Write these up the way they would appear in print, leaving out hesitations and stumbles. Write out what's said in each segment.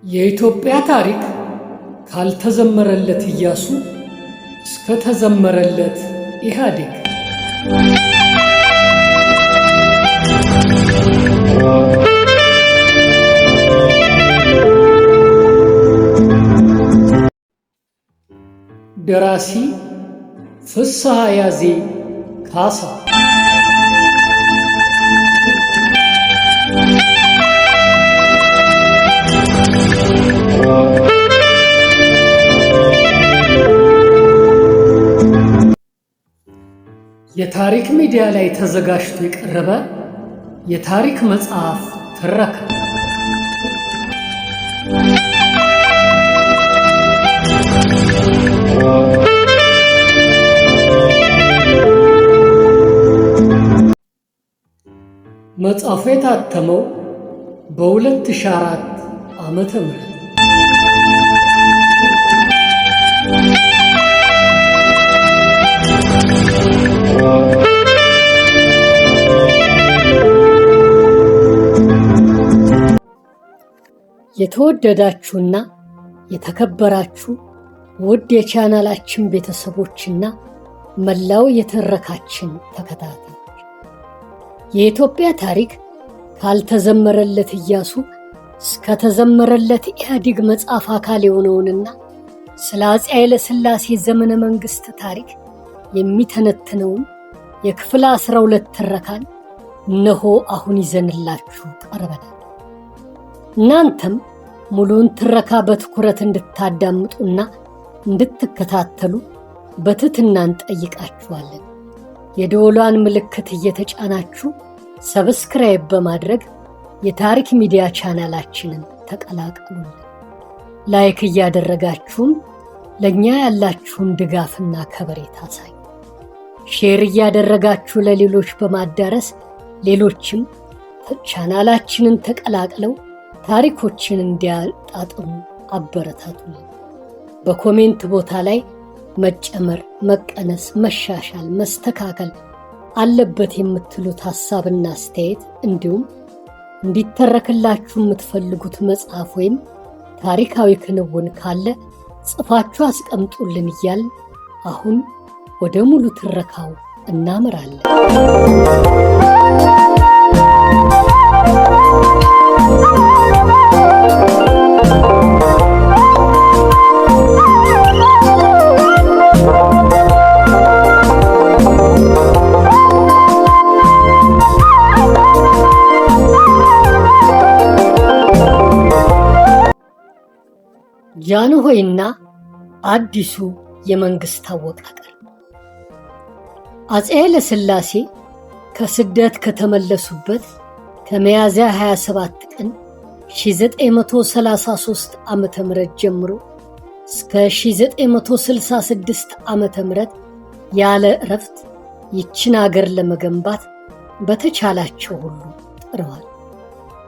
የኢትዮጵያ ታሪክ ካልተዘመረለት ኢያሱ እስከ ተዘመረለት ኢህአዴግ። ደራሲ ፍስሐ ያዜ ካሳ። የታሪክ ሚዲያ ላይ ተዘጋጅቶ የቀረበ የታሪክ መጽሐፍ ትረካ። መጽሐፉ የታተመው በ2004 ዓመተ ምህረት የተወደዳችሁና የተከበራችሁ ውድ የቻናላችን ቤተሰቦችና መላው የተረካችን ተከታታዮች የኢትዮጵያ ታሪክ ካልተዘመረለት ኢያሱ እስከ ተዘመረለት ኢህአዴግ መጽሐፍ አካል የሆነውንና ስለ አፄ ኃይለ ሥላሴ ዘመነ መንግሥት ታሪክ የሚተነትነውን የክፍል 12 ትረካን እነሆ አሁን ይዘንላችሁ ቀርበናል። እናንተም ሙሉውን ትረካ በትኩረት እንድታዳምጡና እንድትከታተሉ በትህትና እንጠይቃችኋለን። የደወሏን ምልክት እየተጫናችሁ ሰብስክራይብ በማድረግ የታሪክ ሚዲያ ቻናላችንን ተቀላቀሉልን። ላይክ እያደረጋችሁም ለእኛ ያላችሁን ድጋፍና ከበሬታ አሳዩ። ሼር እያደረጋችሁ ለሌሎች በማዳረስ ሌሎችም ቻናላችንን ተቀላቅለው ታሪኮችን እንዲያጣጥሙ አበረታቱልን። በኮሜንት ቦታ ላይ መጨመር፣ መቀነስ፣ መሻሻል፣ መስተካከል አለበት የምትሉት ሐሳብና አስተያየት እንዲሁም እንዲተረክላችሁ የምትፈልጉት መጽሐፍ ወይም ታሪካዊ ክንውን ካለ ጽፋችሁ አስቀምጡልን እያልን አሁን ወደ ሙሉ ትረካው እናመራለን። ጃንሆይና አዲሱ የመንግስት አወቃቀር። አፄ ኃይለ ሥላሴ ከስደት ከተመለሱበት ከሚያዝያ 27 ቀን 1933 ዓመተ ምህረት ጀምሮ እስከ 1966 ዓመተ ምህረት ያለ እረፍት ይችን አገር ለመገንባት በተቻላቸው ሁሉ ጥረዋል።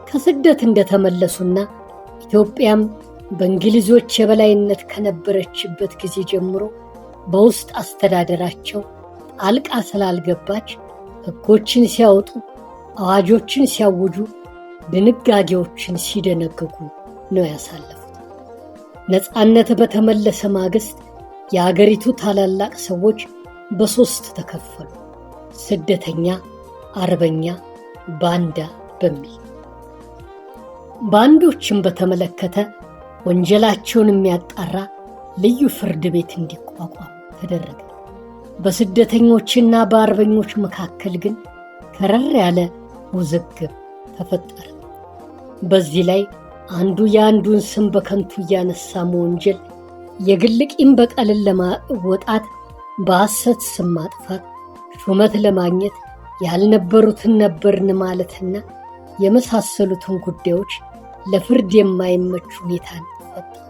ከስደት እንደተመለሱና ኢትዮጵያም በእንግሊዞች የበላይነት ከነበረችበት ጊዜ ጀምሮ በውስጥ አስተዳደራቸው ጣልቃ ስላልገባች ሕጎችን ሲያወጡ፣ አዋጆችን ሲያውጁ፣ ድንጋጌዎችን ሲደነግጉ ነው ያሳለፉት። ነፃነት በተመለሰ ማግስት የአገሪቱ ታላላቅ ሰዎች በሦስት ተከፈሉ። ስደተኛ፣ አርበኛ፣ ባንዳ በሚል። ባንዶችን በተመለከተ ወንጀላቸውን የሚያጣራ ልዩ ፍርድ ቤት እንዲቋቋም ተደረገ። በስደተኞችና በአርበኞች መካከል ግን ከረር ያለ ውዝግብ ተፈጠረ። በዚህ ላይ አንዱ የአንዱን ስም በከንቱ እያነሳ መወንጀል፣ የግል ቂም በቀልን ለማወጣት በሐሰት ስም ማጥፋት፣ ሹመት ለማግኘት ያልነበሩትን ነበርን ማለትና የመሳሰሉትን ጉዳዮች ለፍርድ የማይመች ሁኔታን ፈጠሩ።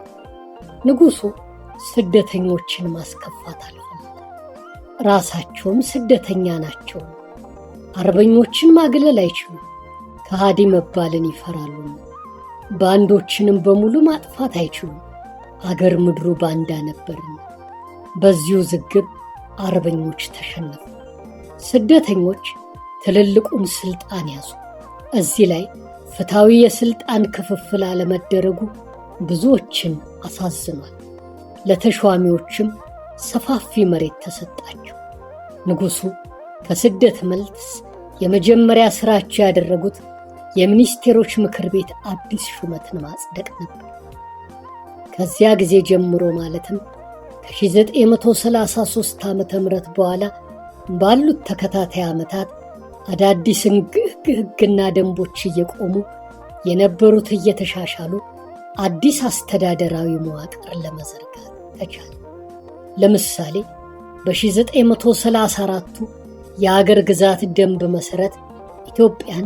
ንጉሡ ስደተኞችን ማስከፋት አልፈለጉም። ራሳቸውም ስደተኛ ናቸው። አርበኞችን ማግለል አይችሉም፣ ከሃዲ መባልን ይፈራሉ። ባንዶችንም በሙሉ ማጥፋት አይችሉም፣ አገር ምድሩ ባንዳ ነበርና። በዚሁ ዝግብ አርበኞች ተሸነፉ። ስደተኞች ትልልቁን ስልጣን ያዙ። እዚህ ላይ ፍትሐዊ የስልጣን ክፍፍል አለመደረጉ ብዙዎችን አሳዝኗል። ለተሿሚዎችም ሰፋፊ መሬት ተሰጣቸው። ንጉሡ ከስደት መልስ የመጀመሪያ ሥራቸው ያደረጉት የሚኒስቴሮች ምክር ቤት አዲስ ሹመትን ማጽደቅ ነበር። ከዚያ ጊዜ ጀምሮ ማለትም ከ1933 ዓ.ም በኋላ ባሉት ተከታታይ ዓመታት አዳዲስ ሕግና ደንቦች እየቆሙ የነበሩት እየተሻሻሉ አዲስ አስተዳደራዊ መዋቅር ለመዘርጋት ተቻለ። ለምሳሌ በ1934ቱ የአገር ግዛት ደንብ መሠረት ኢትዮጵያን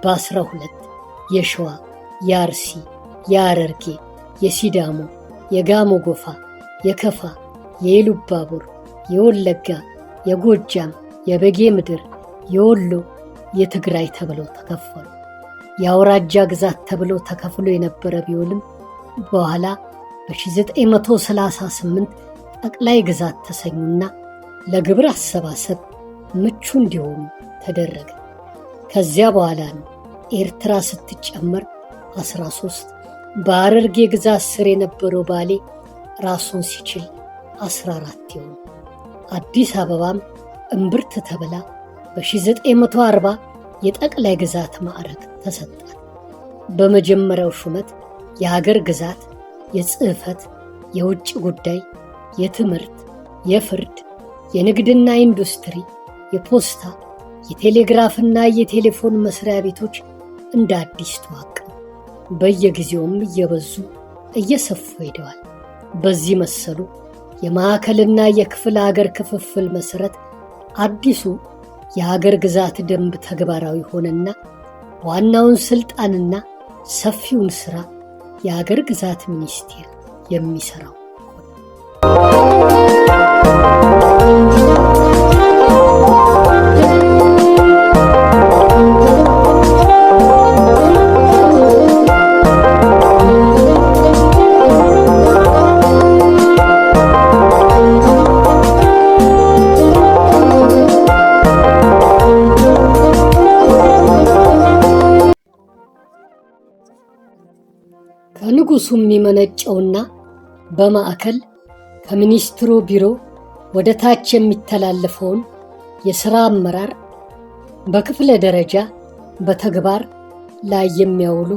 በ12 የሸዋ፣ የአርሲ፣ የሐረርጌ፣ የሲዳሞ፣ የጋሞ ጎፋ፣ የከፋ፣ የኢሉባቡር፣ የወለጋ፣ የጎጃም፣ የበጌ ምድር፣ የወሎ፣ የትግራይ ተብለው ተከፈሉ። የአውራጃ ግዛት ተብለው ተከፍሎ የነበረ ቢሆንም በኋላ በ1938 ጠቅላይ ግዛት ተሰኙና ለግብር አሰባሰብ ምቹ እንዲሆኑ ተደረገ። ከዚያ በኋላ ነው ኤርትራ ስትጨመር 13፣ በሐረርጌ ግዛት ስር የነበረው ባሌ ራሱን ሲችል 14 ይሆኑ። አዲስ አበባም እምብርት ተብላ በ1940 የጠቅላይ ግዛት ማዕረግ ተሰጣት። በመጀመሪያው ሹመት የሀገር ግዛት፣ የጽሕፈት፣ የውጭ ጉዳይ፣ የትምህርት፣ የፍርድ፣ የንግድና ኢንዱስትሪ፣ የፖስታ፣ የቴሌግራፍና የቴሌፎን መስሪያ ቤቶች እንደ አዲስ ተዋቀሩ። በየጊዜውም እየበዙ እየሰፉ ሄደዋል። በዚህ መሰሉ የማዕከልና የክፍለ ሀገር ክፍፍል መሠረት አዲሱ የሀገር ግዛት ደንብ ተግባራዊ ሆነና ዋናውን ሥልጣንና ሰፊውን ሥራ የሀገር ግዛት ሚኒስቴር የሚሠራው ከንጉሡ የሚመነጨውና በማዕከል ከሚኒስትሩ ቢሮ ወደ ታች የሚተላለፈውን የሥራ አመራር በክፍለ ደረጃ በተግባር ላይ የሚያውሉ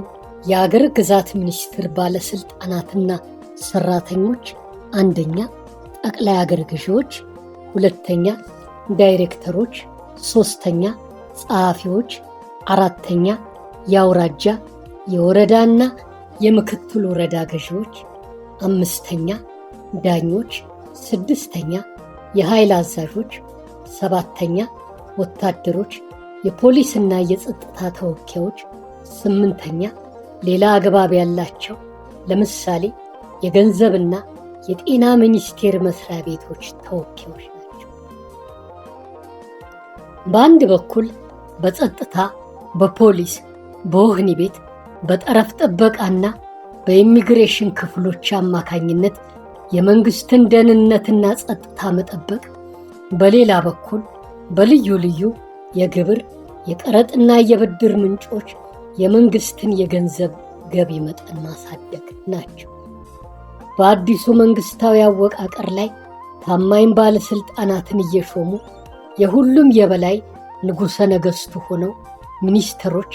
የአገር ግዛት ሚኒስቴር ባለሥልጣናትና ሠራተኞች፣ አንደኛ ጠቅላይ አገር ገዢዎች፣ ሁለተኛ ዳይሬክተሮች፣ ሦስተኛ ጸሐፊዎች፣ አራተኛ የአውራጃ የወረዳና የምክትል ወረዳ ገዢዎች፣ አምስተኛ ዳኞች፣ ስድስተኛ የኃይል አዛዦች፣ ሰባተኛ ወታደሮች፣ የፖሊስና የጸጥታ ተወካዮች፣ ስምንተኛ ሌላ አግባብ ያላቸው ለምሳሌ የገንዘብና የጤና ሚኒስቴር መስሪያ ቤቶች ተወካዮች ናቸው። በአንድ በኩል በጸጥታ፣ በፖሊስ፣ በወህኒ ቤት፣ በጠረፍ ጥበቃና በኢሚግሬሽን ክፍሎች አማካኝነት የመንግስትን ደህንነትና ጸጥታ መጠበቅ፣ በሌላ በኩል በልዩ ልዩ የግብር፣ የቀረጥና የብድር ምንጮች የመንግስትን የገንዘብ ገቢ መጠን ማሳደግ ናቸው። በአዲሱ መንግስታዊ አወቃቀር ላይ ታማኝ ባለሥልጣናትን እየሾሙ የሁሉም የበላይ ንጉሠ ነገሥቱ ሆነው ሚኒስትሮች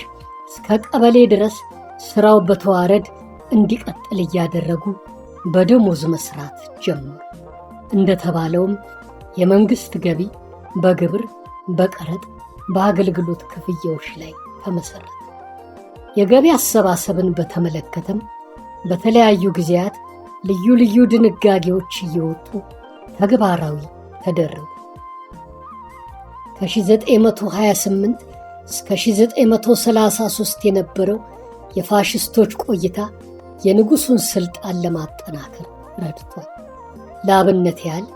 እስከ ቀበሌ ድረስ ሥራው በተዋረድ እንዲቀጥል እያደረጉ በደሞዝ መስራት ጀመሩ። እንደተባለውም የመንግሥት ገቢ በግብር፣ በቀረጥ፣ በአገልግሎት ክፍያዎች ላይ ተመሠረተ። የገቢ አሰባሰብን በተመለከተም በተለያዩ ጊዜያት ልዩ ልዩ ድንጋጌዎች እየወጡ ተግባራዊ ተደረጉ። ከ1928 እስከ 1933 የነበረው የፋሽስቶች ቆይታ የንጉሡን ሥልጣን ለማጠናከር ረድቷል። ለአብነት ያህል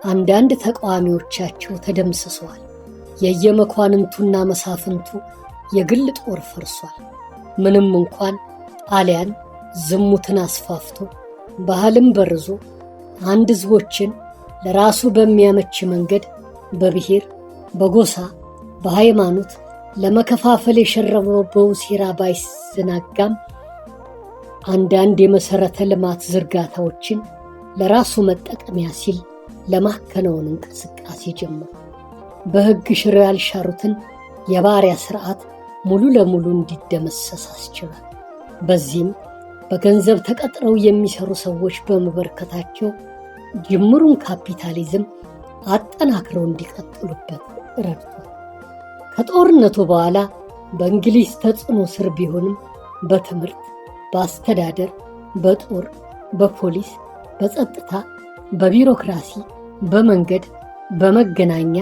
አንዳንድ ተቃዋሚዎቻቸው ተደምስሰዋል። የየመኳንንቱና መሳፍንቱ የግል ጦር ፈርሷል። ምንም እንኳን ጣሊያን ዝሙትን አስፋፍቶ ባህልም በርዞ አንድ ሕዝቦችን ለራሱ በሚያመች መንገድ በብሔር፣ በጎሳ፣ በሃይማኖት ለመከፋፈል የሸረበው ሴራ ባይዘናጋም አንዳንድ የመሠረተ ልማት ዝርጋታዎችን ለራሱ መጠቀሚያ ሲል ለማከናወን እንቅስቃሴ ጀመሩ። በሕግ ሽረው ያልሻሩትን የባሪያ ሥርዓት ሙሉ ለሙሉ እንዲደመሰስ አስችሏል። በዚህም በገንዘብ ተቀጥረው የሚሰሩ ሰዎች በመበርከታቸው ጅምሩን ካፒታሊዝም አጠናክረው እንዲቀጥሉበት ረድቷል። ከጦርነቱ በኋላ በእንግሊዝ ተጽዕኖ ስር ቢሆንም በትምህርት፣ በአስተዳደር፣ በጦር፣ በፖሊስ፣ በጸጥታ፣ በቢሮክራሲ፣ በመንገድ፣ በመገናኛ፣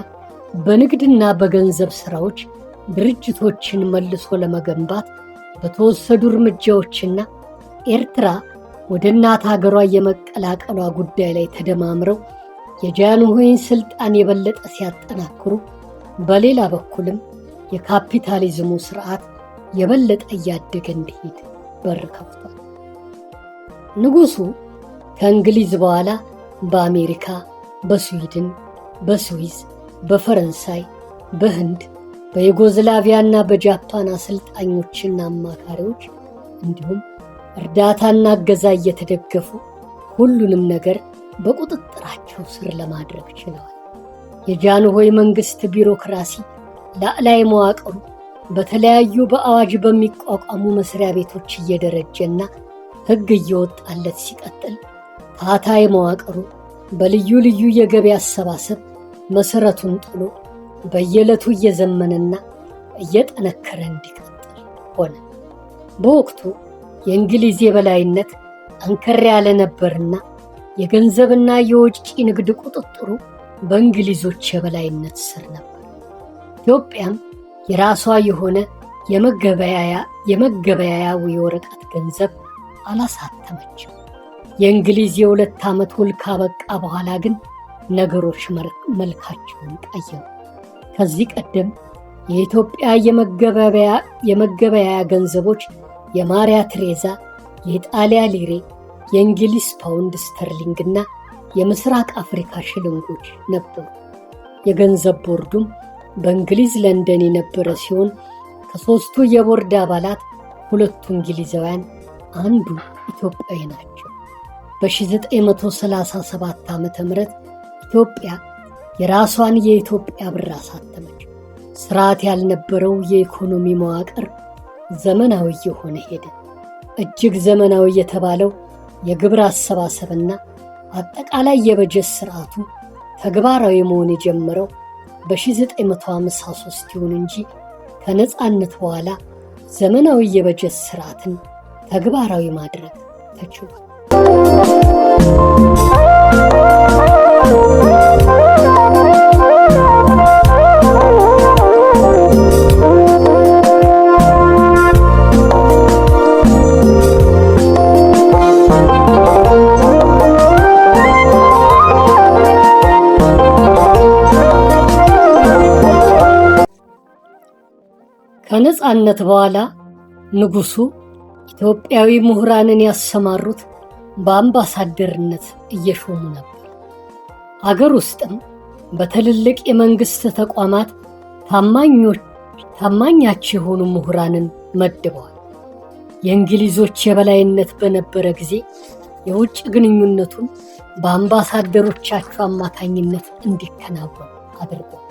በንግድና በገንዘብ ሥራዎች ድርጅቶችን መልሶ ለመገንባት በተወሰዱ እርምጃዎችና ኤርትራ ወደ እናት ሀገሯ የመቀላቀሏ ጉዳይ ላይ ተደማምረው የጃንሆይን ሥልጣን የበለጠ ሲያጠናክሩ፣ በሌላ በኩልም የካፒታሊዝሙ ሥርዓት የበለጠ እያደገ እንዲሄድ በር ከፍቷል። ንጉሡ ከእንግሊዝ በኋላ በአሜሪካ፣ በስዊድን፣ በስዊዝ፣ በፈረንሳይ፣ በህንድ፣ በዩጎዝላቪያና በጃፓን አሰልጣኞችና አማካሪዎች እንዲሁም እርዳታና እገዛ እየተደገፉ ሁሉንም ነገር በቁጥጥራቸው ስር ለማድረግ ችለዋል። የጃንሆይ መንግሥት ቢሮክራሲ ላዕላይ መዋቅሩ በተለያዩ በአዋጅ በሚቋቋሙ መስሪያ ቤቶች እየደረጀና ሕግ እየወጣለት ሲቀጥል፣ ታታይ መዋቅሩ በልዩ ልዩ የገቢ አሰባሰብ መሠረቱን ጥሎ በየዕለቱ እየዘመነና እየጠነከረ እንዲቀጥል ሆነ። በወቅቱ የእንግሊዝ የበላይነት ጠንከር ያለ ነበርና የገንዘብና የውጭ ንግድ ቁጥጥሩ በእንግሊዞች የበላይነት ስር ነበር። ኢትዮጵያም የራሷ የሆነ የመገበያያ የወረቀት ገንዘብ አላሳተመችም። የእንግሊዝ የ2 ዓመት ውል ካበቃ በኋላ ግን ነገሮች መልካቸውን ቀየሩ። ከዚህ ቀደም የኢትዮጵያ የመገበያያ ገንዘቦች የማሪያ ትሬዛ፣ የኢጣሊያ ሊሬ፣ የእንግሊዝ ፓውንድ ስተርሊንግና የምስራቅ አፍሪካ ሽልንጎች ነበሩ። የገንዘብ ቦርዱም በእንግሊዝ ለንደን የነበረ ሲሆን ከሦስቱ የቦርድ አባላት 2ቱ እንግሊዛውያን፣ አንዱ ኢትዮጵያዊ ናቸው። በ1937 ዓ.ም ኢትዮጵያ የራሷን የኢትዮጵያ ብር አሳተመች። ስርዓት ያልነበረው የኢኮኖሚ መዋቅር ዘመናዊ የሆነ ሄደ። እጅግ ዘመናዊ የተባለው የግብር አሰባሰብና አጠቃላይ የበጀት ስርዓቱ ተግባራዊ መሆን የጀመረው በ1953 ይሁን እንጂ ከነጻነት በኋላ ዘመናዊ የበጀት ስርዓትን ተግባራዊ ማድረግ ተችሏል። ከነጻነት በኋላ ንጉሡ ኢትዮጵያዊ ምሁራንን ያሰማሩት በአምባሳደርነት እየሾሙ ነበር። አገር ውስጥም በትልልቅ የመንግሥት ተቋማት ታማኛቸው የሆኑ ምሁራንን መድበዋል። የእንግሊዞች የበላይነት በነበረ ጊዜ የውጭ ግንኙነቱን በአምባሳደሮቻቸው አማካኝነት እንዲከናወን አድርጓል።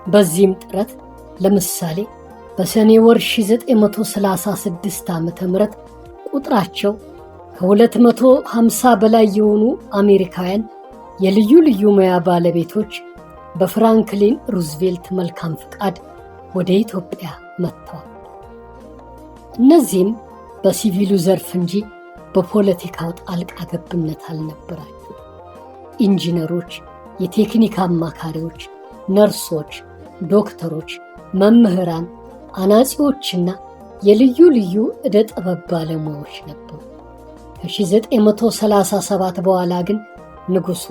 በዚህም ጥረት ለምሳሌ በሰኔ ወር 1936 ዓ.ም ቁጥራቸው ከ250 በላይ የሆኑ አሜሪካውያን የልዩ ልዩ ሙያ ባለቤቶች በፍራንክሊን ሩዝቬልት መልካም ፍቃድ ወደ ኢትዮጵያ መጥተዋል። እነዚህም በሲቪሉ ዘርፍ እንጂ በፖለቲካው ጣልቃ ገብነት አልነበራቸው። ኢንጂነሮች፣ የቴክኒክ አማካሪዎች፣ ነርሶች፣ ዶክተሮች፣ መምህራን፣ አናጺዎችና የልዩ ልዩ ዕደ ጥበብ ባለሙያዎች ነበሩ። ከ1937 በኋላ ግን ንጉሡ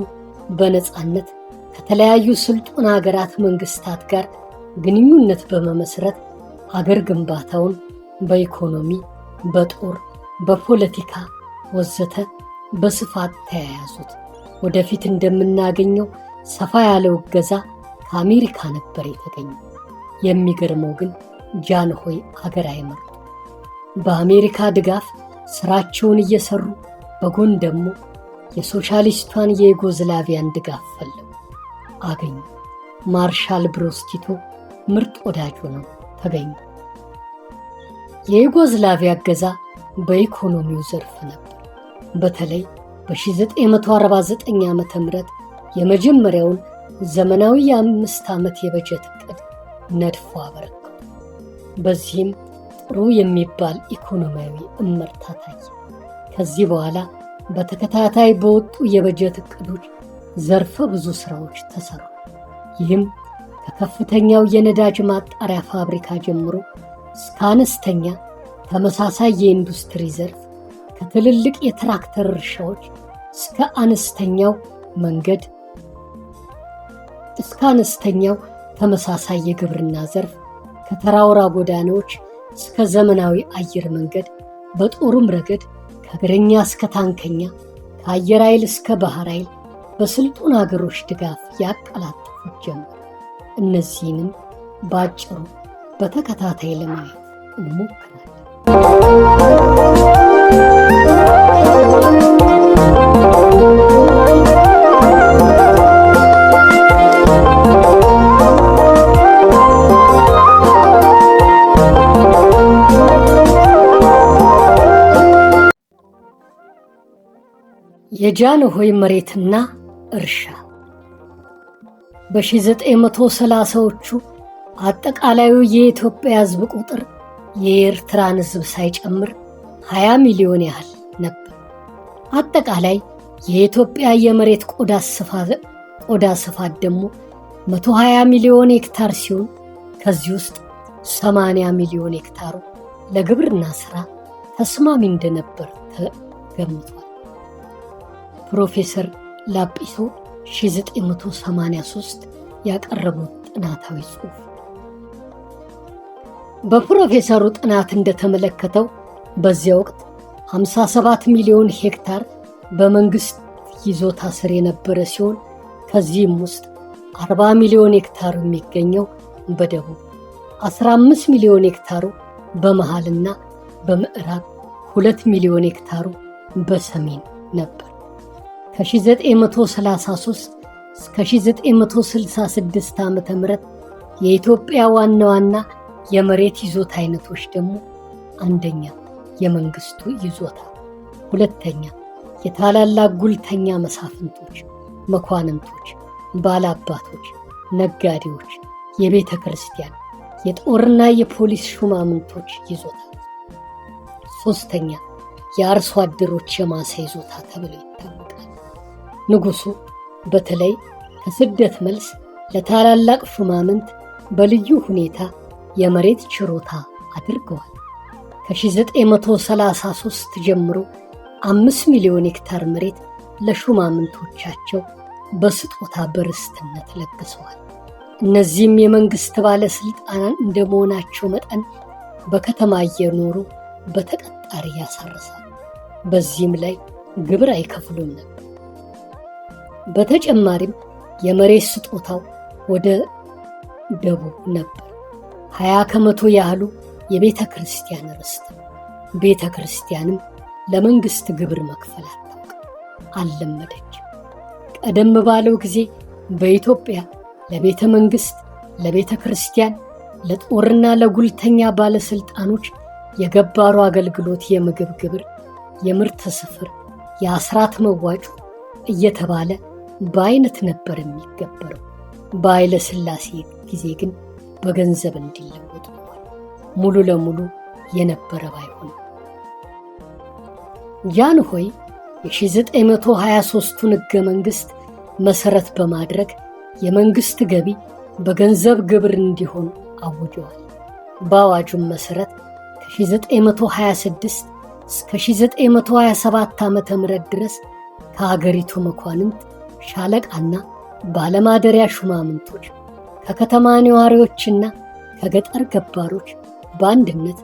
በነጻነት ከተለያዩ ስልጡን ሀገራት መንግስታት ጋር ግንኙነት በመመስረት አገር ግንባታውን በኢኮኖሚ፣ በጦር፣ በፖለቲካ ወዘተ በስፋት ተያያዙት። ወደፊት እንደምናገኘው ሰፋ ያለው እገዛ ከአሜሪካ ነበር የተገኘው። የሚገርመው ግን ጃንሆይ አገር አይመሩም። በአሜሪካ ድጋፍ ስራቸውን እየሰሩ በጎን ደግሞ የሶሻሊስቷን የዩጎዝላቪያን ድጋፍ ፈለጉ፣ አገኙ። ማርሻል ብሮስ ቲቶ ምርጥ ወዳጅ ሆነው ተገኙ። የዩጎዝላቪያ እገዛ በኢኮኖሚው ዘርፍ ነበር። በተለይ በ1949 ዓ.ም የመጀመሪያውን ዘመናዊ የ5 ዓመት የበጀት ዕቅድ ነድፎ አበረከቱ። በዚህም ጥሩ የሚባል ኢኮኖሚያዊ እመርታ ታየ። ከዚህ በኋላ በተከታታይ በወጡ የበጀት ዕቅዶች ዘርፈ ብዙ ስራዎች ተሰሩ። ይህም ከከፍተኛው የነዳጅ ማጣሪያ ፋብሪካ ጀምሮ እስከ አነስተኛ ተመሳሳይ የኢንዱስትሪ ዘርፍ፣ ከትልልቅ የትራክተር እርሻዎች እስከ አነስተኛው ተመሳሳይ የግብርና ዘርፍ፣ ከተራራ ጎዳናዎች እስከ ዘመናዊ አየር መንገድ፣ በጦሩም ረገድ ከእግረኛ እስከ ታንከኛ፣ ከአየር ኃይል እስከ ባህር ኃይል በስልጡን አገሮች ድጋፍ ያቀላጥፉት ጀመር። እነዚህንም በአጭሩ በተከታታይ ለማየት እንሞክራለን። የጃንሆይ መሬትና እርሻ በ1930ዎቹ አጠቃላዩ የኢትዮጵያ ሕዝብ ቁጥር የኤርትራን ሕዝብ ሳይጨምር 20 ሚሊዮን ያህል ነበር። አጠቃላይ የኢትዮጵያ የመሬት ቆዳ ስፋት ደግሞ 120 ሚሊዮን ሄክታር ሲሆን ከዚህ ውስጥ 80 ሚሊዮን ሄክታሩ ለግብርና ሥራ ተስማሚ እንደነበር ተገምቷል። ፕሮፌሰር ላጲሶ 1983 ያቀረቡት ጥናታዊ ጽሑፍ በፕሮፌሰሩ ጥናት እንደተመለከተው በዚያ ወቅት 57 ሚሊዮን ሄክታር በመንግስት ይዞታ ስር የነበረ ሲሆን ከዚህም ውስጥ 40 ሚሊዮን ሄክታሩ የሚገኘው በደቡብ፣ 15 ሚሊዮን ሄክታሩ በመሃልና በምዕራብ፣ 2 ሚሊዮን ሄክታሩ በሰሜን ነበር። ከ1933 እስከ 1966 ዓ.ም የኢትዮጵያ ዋና ዋና የመሬት ይዞታ አይነቶች ደግሞ አንደኛ የመንግስቱ ይዞታ፣ ሁለተኛ የታላላቅ ጉልተኛ መሳፍንቶች፣ መኳንንቶች፣ ባላባቶች፣ ነጋዴዎች፣ የቤተ ክርስቲያን፣ የጦርና የፖሊስ ሹማምንቶች ይዞታ፣ ሶስተኛ የአርሶ አደሮች የማሳ ይዞታ ተብሎ ይታወቃል። ንጉሱ በተለይ ከስደት መልስ ለታላላቅ ሹማምንት በልዩ ሁኔታ የመሬት ችሮታ አድርገዋል። ከ1933 ጀምሮ 5 ሚሊዮን ሄክታር መሬት ለሹማምንቶቻቸው በስጦታ በርስትነት ለግሰዋል። እነዚህም የመንግስት ባለስልጣናት እንደመሆናቸው መጠን በከተማ እየኖሩ በተቀጣሪ ያሳርሳሉ። በዚህም ላይ ግብር አይከፍሉም ነበር። በተጨማሪም የመሬት ስጦታው ወደ ደቡብ ነበር። 20 ከመቶ ያህሉ የቤተ ክርስቲያን ርስት ነው። ቤተ ክርስቲያንም ለመንግስት ግብር መክፈል አልለመደች። ቀደም ባለው ጊዜ በኢትዮጵያ ለቤተ መንግስት፣ ለቤተ ክርስቲያን፣ ለጦርና ለጉልተኛ ባለስልጣኖች የገባሩ አገልግሎት የምግብ ግብር፣ የምርት ስፍር፣ የአስራት መዋጮ እየተባለ በአይነት ነበር የሚገበረው። በኃይለ ሥላሴ ጊዜ ግን በገንዘብ እንዲለወጥ ሆኗል። ሙሉ ለሙሉ የነበረ ባይሆንም ጃንሆይ የ1923ቱን ሕገ መንግሥት መሠረት በማድረግ የመንግሥት ገቢ በገንዘብ ግብር እንዲሆን አውጀዋል። በአዋጁም መሠረት ከ1926 እስከ 1927 ዓ.ም ድረስ ከአገሪቱ መኳንንት፣ ሻለቃና ባለማደሪያ ሹማምንቶች፣ ከከተማ ነዋሪዎችና ከገጠር ገባሮች በአንድነት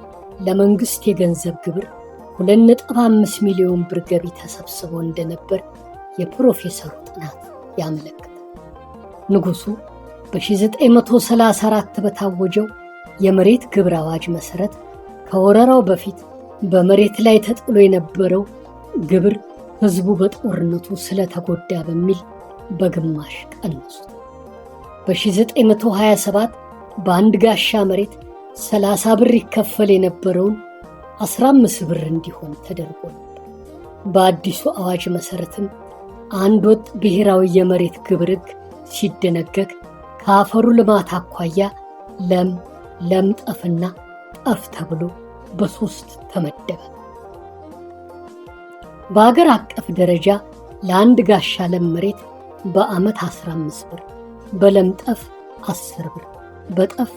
ለመንግሥት የገንዘብ ግብር 2.5 ሚሊዮን ብር ገቢ ተሰብስቦ እንደነበር የፕሮፌሰሩ ጥናት ያመለክታል። ንጉሡ በ1934 በታወጀው የመሬት ግብር አዋጅ መሠረት ከወረራው በፊት በመሬት ላይ ተጥሎ የነበረው ግብር ሕዝቡ በጦርነቱ ስለተጎዳ በሚል በግማሽ ቀነሱት። በ1927 በአንድ ጋሻ መሬት 30 ብር ይከፈል የነበረውን 15 ብር እንዲሆን ተደርጎ ነበር። በአዲሱ አዋጅ መሠረትም አንድ ወጥ ብሔራዊ የመሬት ግብር ሕግ ሲደነገግ ከአፈሩ ልማት አኳያ ለም፣ ለም ጠፍና ጠፍ ተብሎ በ3 ተመደበ። በአገር አቀፍ ደረጃ ለአንድ ጋሻ ለም መሬት በዓመት 15 ብር፣ በለም ጠፍ 10 ብር፣ በጠፍ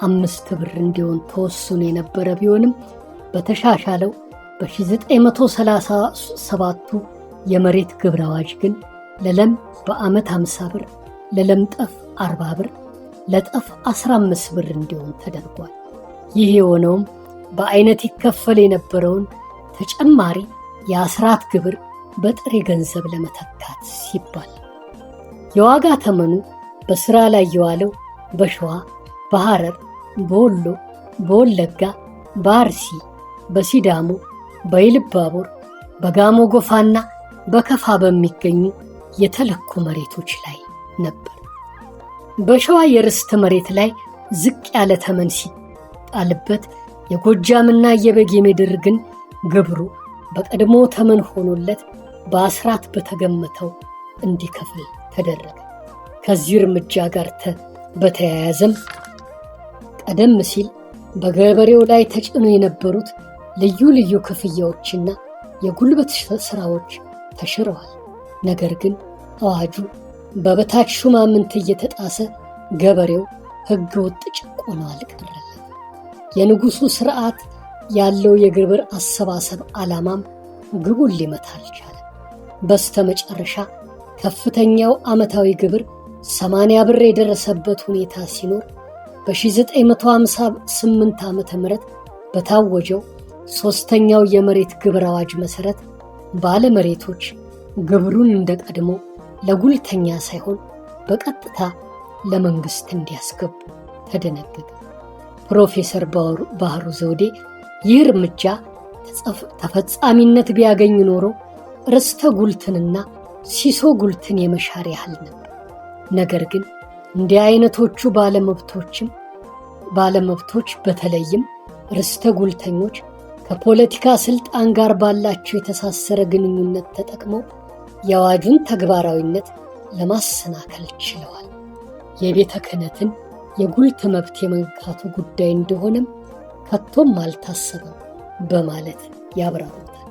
5 ብር እንዲሆን ተወስኖ የነበረ ቢሆንም በተሻሻለው በ1937ቱ የመሬት ግብር አዋጅ ግን ለለም በዓመት 50 ብር፣ ለለም ጠፍ 40 ብር፣ ለጠፍ 15 ብር እንዲሆን ተደርጓል። ይህ የሆነውም በአይነት ይከፈል የነበረውን ተጨማሪ የአስራት ግብር በጥሬ ገንዘብ ለመተካት ሲባል። የዋጋ ተመኑ በሥራ ላይ የዋለው በሸዋ፣ በሐረር፣ በወሎ፣ በወለጋ፣ በአርሲ፣ በሲዳሞ፣ በኢሉባቦር፣ በጋሞ ጎፋና በከፋ በሚገኙ የተለኩ መሬቶች ላይ ነበር። በሸዋ የርስት መሬት ላይ ዝቅ ያለ ተመን ሲጣልበት፣ የጎጃምና የበጌ ምድር ግን ግብሩ በቀድሞ ተመን ሆኖለት በአስራት በተገመተው እንዲከፍል ተደረገ። ከዚህ እርምጃ ጋር በተያያዘም ቀደም ሲል በገበሬው ላይ ተጭኖ የነበሩት ልዩ ልዩ ክፍያዎችና የጉልበት ሥራዎች ተሽረዋል። ነገር ግን አዋጁ በበታች ሹማምንት እየተጣሰ ገበሬው ሕገ ወጥ ጭቆና አልቀረለት። የንጉሡ ሥርዓት ያለው የግብር አሰባሰብ ዓላማም ግቡን ሊመታ አልቻለም። በስተ መጨረሻ ከፍተኛው ዓመታዊ ግብር 80 ብር የደረሰበት ሁኔታ ሲኖር በ1958 ዓ.ም በታወጀው ሦስተኛው የመሬት ግብር አዋጅ መሠረት ባለመሬቶች ግብሩን እንደ ቀድሞ ለጉልተኛ ሳይሆን በቀጥታ ለመንግሥት እንዲያስገቡ ተደነገገ። ፕሮፌሰር ባህሩ ዘውዴ ይህ እርምጃ ተፈጻሚነት ቢያገኝ ኖሮ ርስተ ጉልትንና ሲሶ ጉልትን የመሻር ያህል ነበር። ነገር ግን እንዲህ አይነቶቹ ባለመብቶች በተለይም ርስተ ጉልተኞች ከፖለቲካ ስልጣን ጋር ባላቸው የተሳሰረ ግንኙነት ተጠቅመው የአዋጁን ተግባራዊነት ለማሰናከል ችለዋል። የቤተ ክህነትን የጉልት መብት የመንካቱ ጉዳይ እንደሆነም ከቶም አልታሰበም በማለት ያብራሩታል።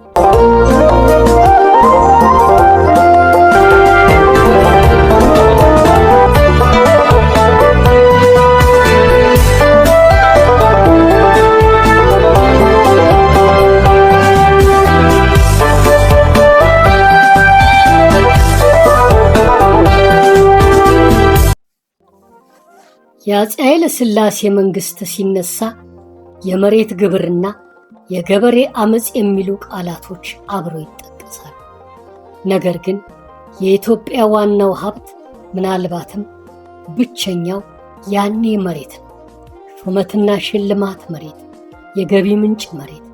የአፄ ኃይለ ሥላሴ መንግሥት ሲነሳ የመሬት ግብርና የገበሬ አመፅ የሚሉ ቃላቶች አብረው ይጠቀሳሉ። ነገር ግን የኢትዮጵያ ዋናው ሀብት ምናልባትም ብቸኛው ያኔ መሬት ነው። ሹመትና ሽልማት መሬት፣ የገቢ ምንጭ መሬት፣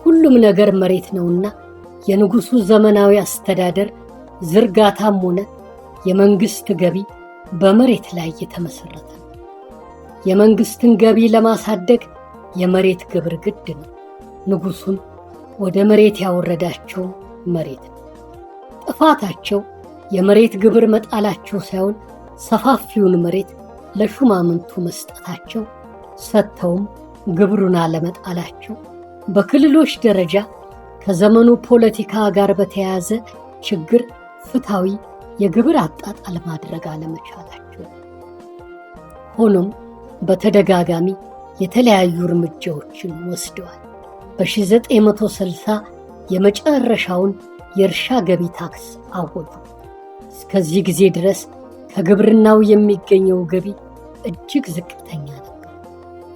ሁሉም ነገር መሬት ነውና የንጉሡ ዘመናዊ አስተዳደር ዝርጋታም ሆነ የመንግሥት ገቢ በመሬት ላይ የተመሠረተ ነው። የመንግሥትን ገቢ ለማሳደግ የመሬት ግብር ግድ ነው። ንጉሡን ወደ መሬት ያወረዳቸው መሬት ነው። ጥፋታቸው የመሬት ግብር መጣላቸው ሳይሆን ሰፋፊውን መሬት ለሹማምንቱ መስጠታቸው፣ ሰጥተውም ግብሩን አለመጣላቸው፣ በክልሎች ደረጃ ከዘመኑ ፖለቲካ ጋር በተያያዘ ችግር ፍትሐዊ የግብር አጣጣል ማድረግ አለመቻላቸው። ሆኖም በተደጋጋሚ የተለያዩ እርምጃዎችን ወስደዋል። በ1960 የመጨረሻውን የእርሻ ገቢ ታክስ አወጁ። እስከዚህ ጊዜ ድረስ ከግብርናው የሚገኘው ገቢ እጅግ ዝቅተኛ ነበር።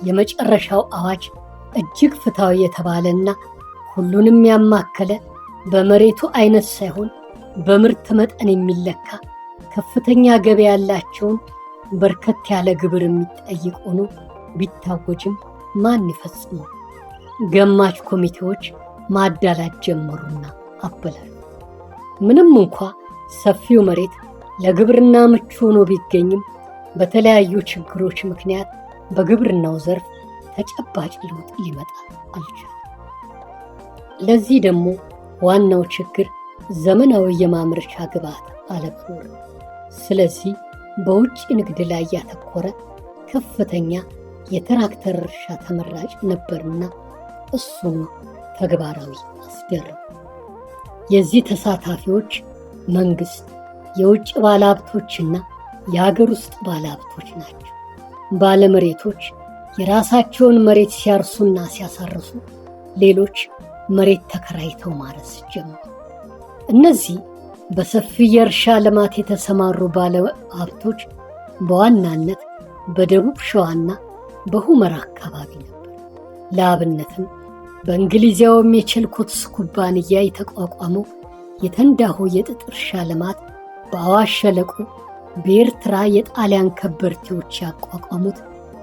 የመጨረሻው አዋጅ እጅግ ፍትሐዊ የተባለና ሁሉንም ያማከለ፣ በመሬቱ አይነት ሳይሆን በምርት መጠን የሚለካ ከፍተኛ ገቢ ያላቸውን በርከት ያለ ግብር የሚጠይቅ ሆኖ ቢታወጅም ማን ይፈጽመው? ገማች ኮሚቴዎች ማዳላት ጀመሩና አበላሉ። ምንም እንኳ ሰፊው መሬት ለግብርና ምቹ ሆኖ ቢገኝም በተለያዩ ችግሮች ምክንያት በግብርናው ዘርፍ ተጨባጭ ለውጥ ሊመጣ አልቻለም። ለዚህ ደግሞ ዋናው ችግር ዘመናዊ የማምረቻ ግብዓት አለመኖር ነው። ስለዚህ በውጭ ንግድ ላይ ያተኮረ ከፍተኛ የትራክተር እርሻ ተመራጭ ነበርና እሱን ተግባራዊ አስደረጉ። የዚህ ተሳታፊዎች መንግስት፣ የውጭ ባለሀብቶችና የሀገር ውስጥ ባለሀብቶች ናቸው። ባለመሬቶች የራሳቸውን መሬት ሲያርሱና ሲያሳርሱ፣ ሌሎች መሬት ተከራይተው ማረስ ጀመሩ። እነዚህ በሰፊ የእርሻ ልማት የተሰማሩ ባለሀብቶች በዋናነት በደቡብ ሸዋና በሁመራ አካባቢ ነበር። ለአብነትም በእንግሊዛዊው የቼልኮትስ ኩባንያ የተቋቋመው የተንዳሆ የጥጥ እርሻ ልማት፣ በአዋሽ ሸለቆ በኤርትራ የጣሊያን ከበርቴዎች ያቋቋሙት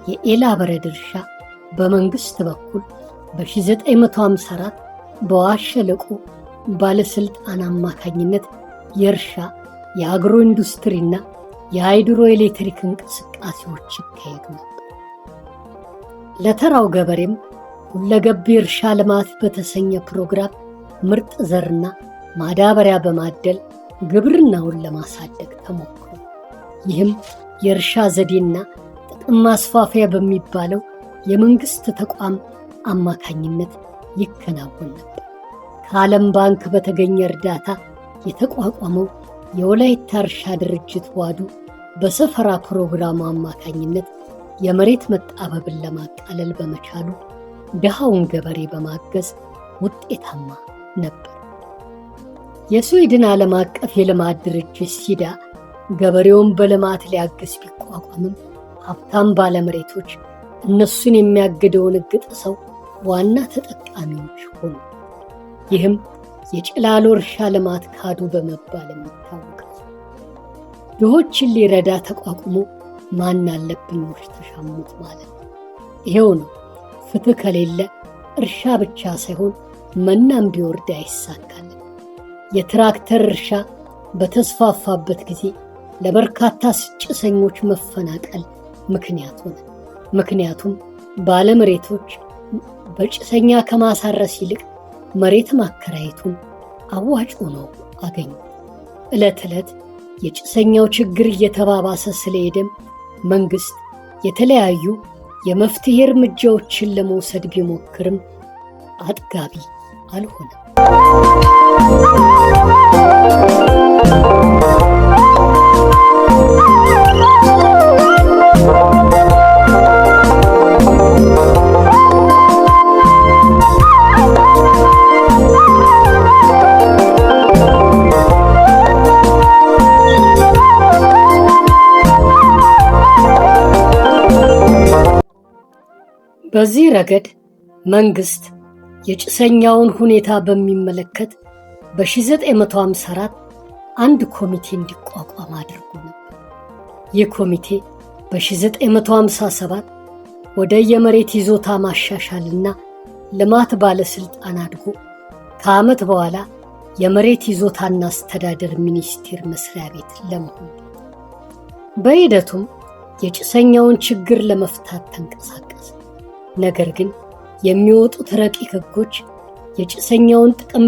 የኤላ በረድ እርሻ በመንግሥት በኩል በ1954 በአዋሽ ሸለቆ ባለሥልጣን አማካኝነት የእርሻ የአግሮ ኢንዱስትሪና የሃይድሮ ኤሌክትሪክ እንቅስቃሴዎች ይካሄዱ ነበር። ለተራው ገበሬም ሁለገብ የእርሻ ልማት በተሰኘ ፕሮግራም ምርጥ ዘርና ማዳበሪያ በማደል ግብርናውን ለማሳደግ ተሞክሯል። ይህም የእርሻ ዘዴና ጥቅም ማስፋፊያ በሚባለው የመንግሥት ተቋም አማካኝነት ይከናወን ነበር። ከዓለም ባንክ በተገኘ እርዳታ የተቋቋመው የወላይታ እርሻ ድርጅት ዋዱ በሰፈራ ፕሮግራሙ አማካኝነት የመሬት መጣበብን ለማቃለል በመቻሉ ድሃውን ገበሬ በማገዝ ውጤታማ ነበር። የስዊድን ዓለም አቀፍ የልማት ድርጅት ሲዳ ገበሬውን በልማት ሊያግዝ ቢቋቋምም ሀብታም ባለመሬቶች እነሱን የሚያግደውን ሕግ ጥሰው ዋና ተጠቃሚዎች ሆኑ። ይህም የጭላሎ እርሻ ልማት ካዱ በመባል የሚታወቅ ነው። ድሆችን ሊረዳ ተቋቁሞ ማን አለብኞች ተሻሙት ማለት ነው። ይሄው ነው። ፍትህ ከሌለ እርሻ ብቻ ሳይሆን መናም ቢወርድ አይሳካልን። የትራክተር እርሻ በተስፋፋበት ጊዜ ለበርካታ ጭሰኞች መፈናቀል ምክንያት ሆነ። ምክንያቱም ባለመሬቶች በጭሰኛ ከማሳረስ ይልቅ መሬት ማከራየቱን አዋጭ ሆኖ አገኙ። ዕለት ዕለት የጭሰኛው ችግር እየተባባሰ ስለሄደም መንግሥት የተለያዩ የመፍትሄ እርምጃዎችን ለመውሰድ ቢሞክርም አጥጋቢ አልሆነም። በዚህ ረገድ መንግሥት የጭሰኛውን ሁኔታ በሚመለከት በ1954 አንድ ኮሚቴ እንዲቋቋም አድርጎ ነበር። ይህ ኮሚቴ በ1957 ወደ የመሬት ይዞታ ማሻሻልና ልማት ባለሥልጣን አድጎ ከዓመት በኋላ የመሬት ይዞታና አስተዳደር ሚኒስቴር መስሪያ ቤት ለመሆን በሂደቱም የጭሰኛውን ችግር ለመፍታት ተንቀሳቀሰ። ነገር ግን የሚወጡት ረቂቅ ሕጎች የጭሰኛውን ጥቅም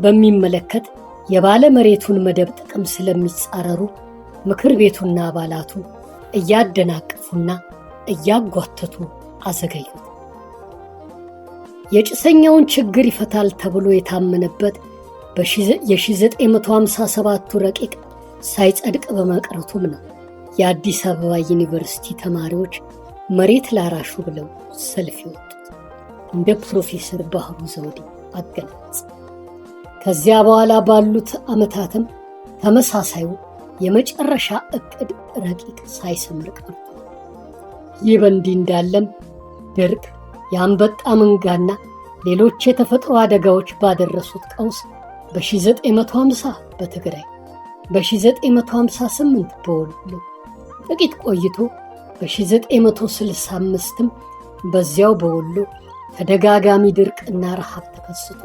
በሚመለከት የባለመሬቱን መደብ ጥቅም ስለሚጻረሩ ምክር ቤቱና አባላቱ እያደናቀፉና እያጓተቱ አዘገዩት። የጭሰኛውን ችግር ይፈታል ተብሎ የታመነበት የ1957ቱ ረቂቅ ሳይጸድቅ በመቅረቱም ነው የአዲስ አበባ ዩኒቨርሲቲ ተማሪዎች መሬት ላራሹ ብለው ሰልፍ የወጡት። እንደ ፕሮፌሰር ባህሩ ዘውዴ አገላለጽ ከዚያ በኋላ ባሉት ዓመታትም ተመሳሳዩ የመጨረሻ ዕቅድ ረቂቅ ሳይሰምር ቀርቶ፣ ይህ በእንዲህ እንዳለም ድርቅ፣ የአንበጣ መንጋና ሌሎች የተፈጥሮ አደጋዎች ባደረሱት ቀውስ በ1950 በትግራይ፣ በ1958 በወሎ፣ ጥቂት ቆይቶ በ1965ም በዚያው በወሎ ተደጋጋሚ ድርቅና ረሃብ ተከስቶ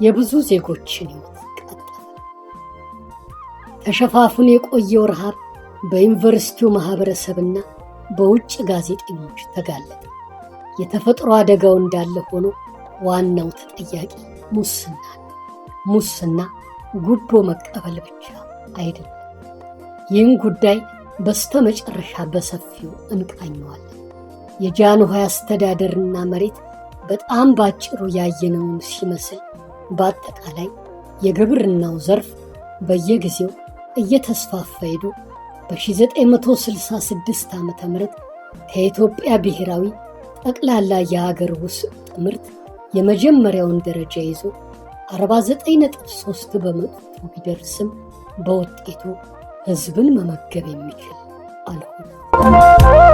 የብዙ ዜጎችን ሕይወት ቀጠፈ። ተሸፋፍኖ የቆየው ረሃብ በዩኒቨርሲቲው ማህበረሰብና በውጭ ጋዜጠኞች ተጋለጠ። የተፈጥሮ አደጋው እንዳለ ሆኖ ዋናው ተጠያቂ ሙስና ነው። ሙስና ጉቦ መቀበል ብቻ አይደለም። ይህን ጉዳይ በስተመጨረሻ በሰፊው እንቃኘዋለን። የጃንሆይ አስተዳደርና መሬት በጣም ባጭሩ ያየነውን ሲመስል በአጠቃላይ የግብርናው ዘርፍ በየጊዜው እየተስፋፋ ሄዶ በ1966 ዓ.ም ከኢትዮጵያ ብሔራዊ ጠቅላላ የሀገር ውስጥ ምርት የመጀመሪያውን ደረጃ ይዞ 49.3 በመቶ ቢደርስም በውጤቱ ሕዝብን መመገብ የሚችል አልሆነም።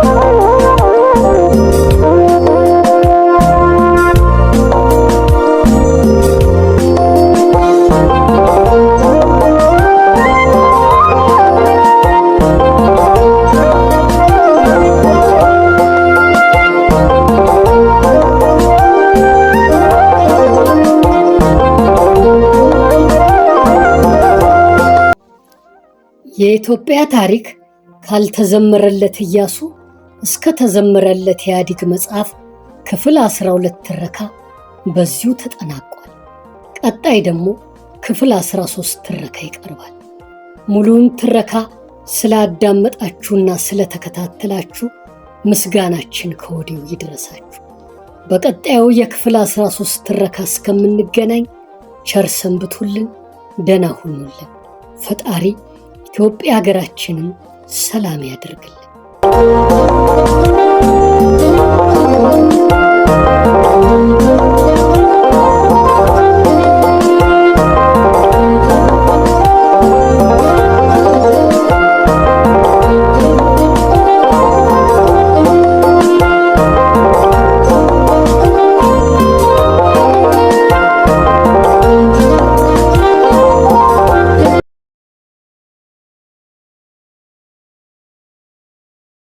የኢትዮጵያ ታሪክ ካልተዘመረለት ኢያሱ እስከ ተዘመረለት ኢህአዴግ መጽሐፍ ክፍል 12 ትረካ በዚሁ ተጠናቋል። ቀጣይ ደግሞ ክፍል 13 ትረካ ይቀርባል። ሙሉውን ትረካ ስላዳመጣችሁና ስለተከታተላችሁ ምስጋናችን ከወዲሁ ይድረሳችሁ። በቀጣዩ የክፍል 13 ትረካ እስከምንገናኝ ቸር ሰንብቱልን፣ ደህና ሁኑልን። ፈጣሪ ኢትዮጵያ ሀገራችንን ሰላም ያደርግልን።